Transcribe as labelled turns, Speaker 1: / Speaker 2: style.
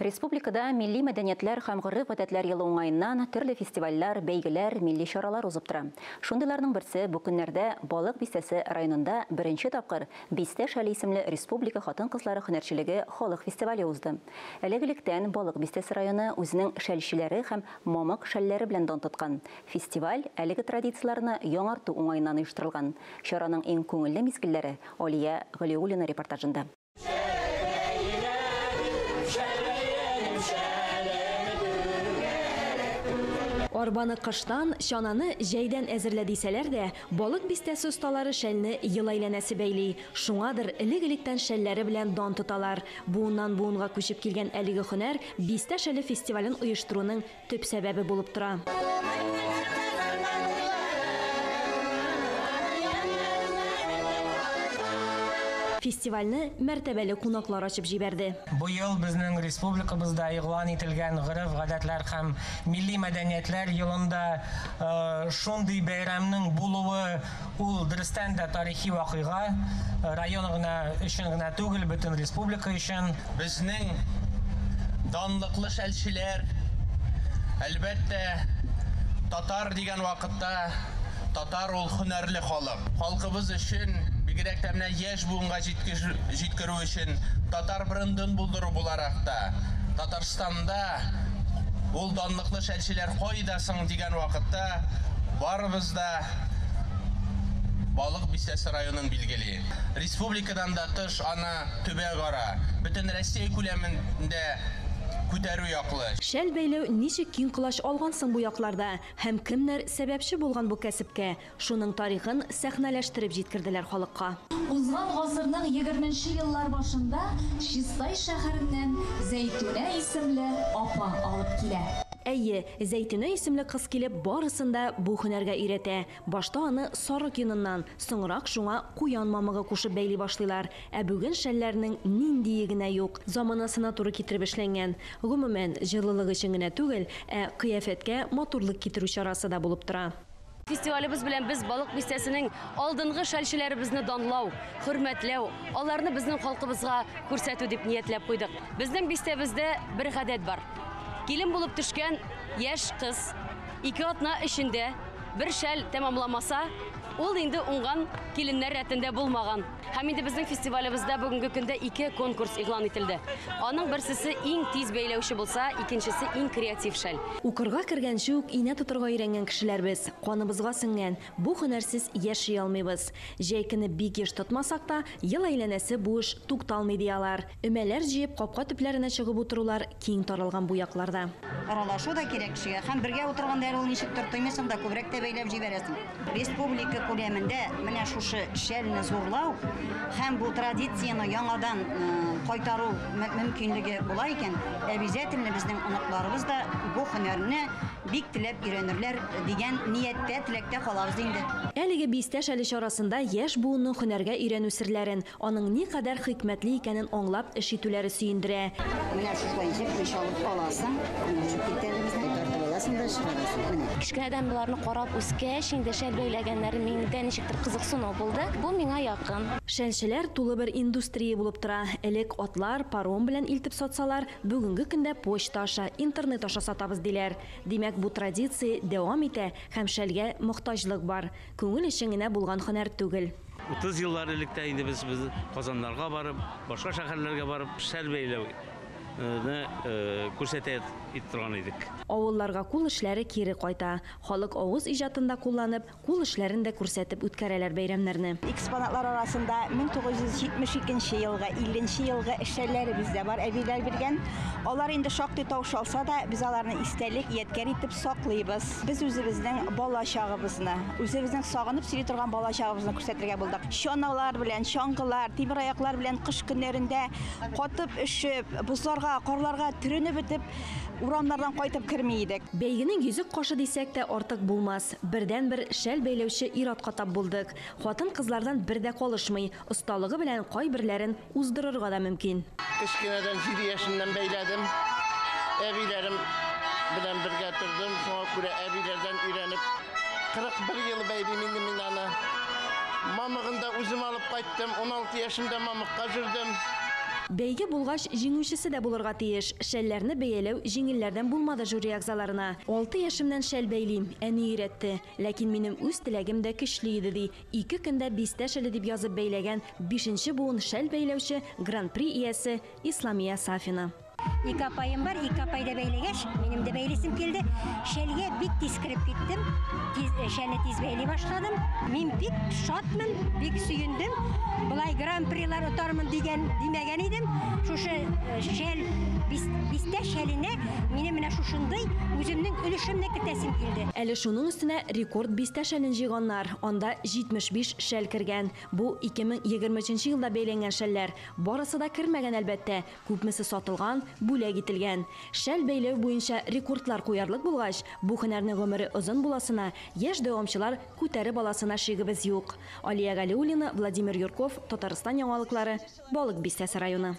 Speaker 1: Республикада милли мәдәниятләр һәм ғөреф-гадәтләр елы уңайыннан төрле фестивальләр, бәйгеләр, милли чаралар узып тора. Шундыйларның берсе бу көннәрдә Балык бистәсе районында беренче тапкыр Бистә шәле исемле республика хатын-кызлары һөнәрчелеге халык фестивале узды. Элек-электән Балык бистәсе районы үзенең шәлчеләре һәм мамык шәлләре белән дан тоткан. Фестиваль әлеге традицияларны яңарту уңаеннан оештырылган. Чараның иң күңелле мизгелләре Алия Галиуллина репортажында.
Speaker 2: Арбаны кыштан, чананы җәйдән әзерлә дисәләр дә, Балык бистәсе осталары шәлне ел әйләнәсе бәйли. Шуңадыр элек-электән шәлләре белән дан тоталар. Буыннан буынга күчеп килгән әлеге һөнәр Бистә шәле фестивален оештыруның төп сәбәбе булып тора. Фестивальне мәртәбәле кунаклар ачып җибәрде.
Speaker 3: Бу ел безнең республикабызда игълан ителгән ғөреф-гадәтләр һәм милли мәдәниятләр елында шундый бәйрәмнең булуы ул дөрестән дә тарихи вакыйга, район өчен генә түгел, бөтен республика өчен.
Speaker 4: Безнең данлыклы шәлчеләр, әлбәттә, татар дигән вакытта татар ул һөнәрле халык. Халкыбыз өчен бигрәк тә менә яшь буынга җиткерү өчен татар брендын булдыру буларак та Татарстанда ул данлыклы шәлчеләр кайда соң дигән вакытта барыбыз да Балык бистәсе районын билгели. Республикадан да тыш ана төбәк-ара, бөтен Россия күләмендә күтәрү яклы.
Speaker 2: Шәл бәйләү ничек киң колач алган соң бу якларда һәм кемнәр сәбәпче булган бу кәсепкә? Шуның тарихын сәхнәләштереп җиткерделәр халыкка.
Speaker 5: Узган гасырның 20нче еллар башында Чистай шәһәреннән Зәйтүнә исемле апа алып килә.
Speaker 2: Әйе, Зәйтүнә исемле кыз килеп барысында бу һөнәргә өйрәтә. Башта аны сарык йоныннан, соңрак шуңа куян мамыгы кушып бәйли башлыйлар. Ә бүген шәлләрнең ниндие генә юк, заманасына туры китереп эшләнгән. Гомумән, җылылык өчен генә түгел, ә кыяфәткә матурлык китерү чарасы да булып тора.
Speaker 6: Фестивалебез белән без Балык бистәсенең алдынгы шәлчеләребезне данлау, хөрмәтләү, аларны безнең халкыбызга күрсәтү дип ниятләп куйдык. Безнең бистәбездә бер гадәт бар. Килен булып төшкән яшь кыз 2 атна эчендә бер шәл тәмамламаса, ул инде уңган киленнәр рәтендә булмаган. Һәм инде безнең фестивалебездә бүгенге көндә 2 конкурс игълан ителде. Аның берсесе иң тиз бәйләүче булса, икенчесе иң креатив шәл.
Speaker 2: Укырга кергәнче үк инә тотырга өйрәнгән кешеләрбез. Каныбызга сеңгән. Бу һөнәрсез яши алмыйбыз. Җәй көне бик еш тотмасак та, ел әйләнәсе бу эш тукталмый диялар. Өмәләр җыеп капка төпләренә чыгып утырулар киң таралган бу якларда.
Speaker 7: Аралашу да кирәк кешегә. Һәм бергә утырганда ул ничектер тоймыйсың да күбрәк тә бәйләп җибәрәсең. Республика күләмендә менә шушы шәлне зурлау һәм бу традицияны яңадан кайтару мөмкинлеге була икән, обязательно безнең оныкларыбыз да бу һөнәрне бик теләп өйрәнерләр дигән нияттә, теләктә калабыз инде.
Speaker 2: Әлеге Бистә шәле чарасында яшь буынның һөнәргә өйрәнү серләрен, аның никадәр хикмәтле икәнен аңлап эш итүләре сөендерә.
Speaker 7: Менә шулай җеп алып аласың, менә китәребезне тартып аласың да чыгарасың.
Speaker 8: Кичкенәдән буларны карап үскәч, инде шәл бәйләгәннәре миндә ничектер кызыксыну булды. Бу миңа якын.
Speaker 2: Шәлчеләр тулы бер индустрия булып тора. Элек атлар, паром белән илтеп сатсалар, бүгенге көндә почта аша, интернет аша сатабыз диләр. Димәк, бу традиция дәвам итә һәм шәлгә мохтаҗлык бар. Күңел өчен генә булган һөнәр түгел.
Speaker 9: 30 еллар электә инде без Казаннарга барып, башка шәһәрләргә барып шәл бәйләү күрсәтә торган идек.
Speaker 2: Авылларга кул эшләре кире кайта. Халык авыз иҗатында кулланып, кул эшләрен дә күрсәтеп үткәрәләр бәйрәмнәрне.
Speaker 10: Экспонатлар арасында 1972 елга, 50 елга эшләре бездә бар, әбиләр биргән. Алар инде шактый таушалса да, без аларны истәлек, ядкәр итеп саклыйбыз. Без үзебезнең балачагыбызны, үзебезнең сагынып сөйли торган балачагыбызны күрсәтергә булдык. Чаналар белән, чаңгылар, тимер аяклар белән кыш көннәрендә катып өшеп, бузларга, карларга төренеп бетеп, урамнардан кайтып керми идек.
Speaker 2: Бәйгенең йөзек кашы дисәк тә артык булмас. Бердән-бер шәл бәйләүче ир-атка тап булдык. Хатын-кызлардан бер дә калышмый, осталыгы белән кайберләрен уздырырга да мөмкин.
Speaker 11: Кечкенәдән 7 яшемнән бәйләдем. Әбиләрем белән бергә тордым. Шуңа күрә әбиләрдән өйрәнеп 41 ел бәйлим инде мин аны. Мамыгында үзем алып кайттым. 16 яшымда мамыкка жүрдем.
Speaker 2: Бәйге булгач җиңүчесе дә булырга тиеш. Шәлләрне бәяләү җиңелләрдән булмады жюри әгъзаларына. 6 яшемнән шәл бәйлим, әни өйрәтте. Ләкин минем үз теләгем дә көчле иде ди. 2 көндә 5 шәле дип язып бәйләгән 5нче буын шәл бәйләүче Гран-при иясе Исламия Сафина.
Speaker 12: 2 апайым бар, 2 апайда бәйлегәш, минем дә бәйлесем килде. Шәлгә бик тиз кирип киттем. Шәлне тиз бәйлей башладым. Мин бик шатмын, бик сөендем. Булай гран-прилар отармын димәгән идем. Шушы шәл 5 шәленә минем менә шушындый үземнең өлешемне кертәсем килде.
Speaker 2: Әле шуның өстенә рекорд 5 шәлен җыйганнар. Анда 75 шәл кергән. Бу 2023 елда бәйләнгән шәлләр. Барысы да кермәгән әлбәттә. Күпмесе сатылган, бүләк ителгән. Шәл бәйләү буенча рекордлар куярлык булгач, бу һөнәрнең гомере озын буласына, яшь дәвамчылар күтәреп аласына шигебез юк. Алия Галиуллина, Владимир Юрков, Татарстан яңалыклары, Балык Бистәсе районы.